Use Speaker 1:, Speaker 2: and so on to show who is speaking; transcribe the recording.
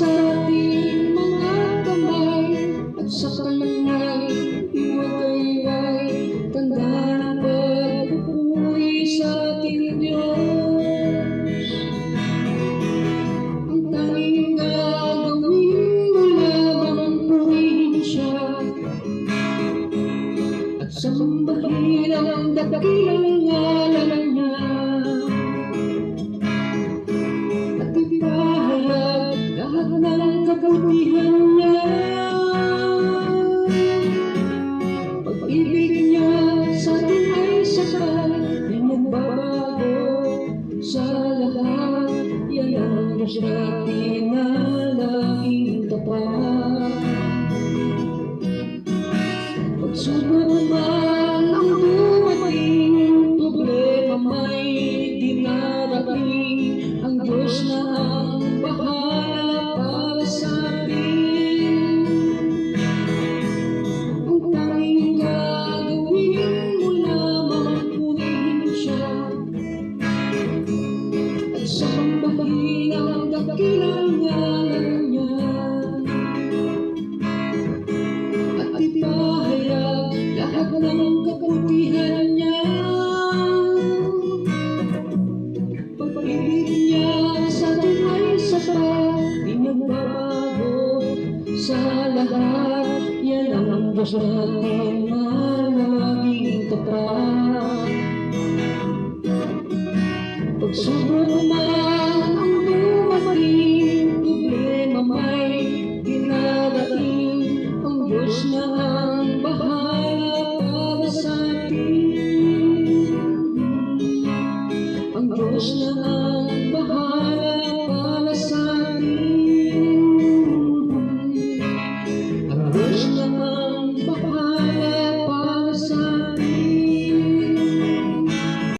Speaker 1: sa ating mga kamay at sa kanangay iwagayway. Tandaan ang pagpupuri sa ating Diyos. Ang tanging gagawin mo lamang purihin siya at sambahin ang dakilang ngalan niya. At ipahayag lahat ng kabutihan niya. Pag-ibig niya sa atin ay sapat, di magbabago sa lahat. Yan ang Diyos natin na laging tapat. Pagsubok man ang dumating, problema may dinarating, ang Diyos na ang bahala para sa atin. Ang tanging gagawin mo lamang purihin siya at sambahin ang dakilang ngalan niya. At ipahayag lahat ng kabutihan niya. Pag-ibig niya sa atin ay sapat, di magbabago sa lahat. Yan ang Diyos natin na laging tapat. Pagsubok man ang dumating, problema may dinarating, ang Diyos na ang bahala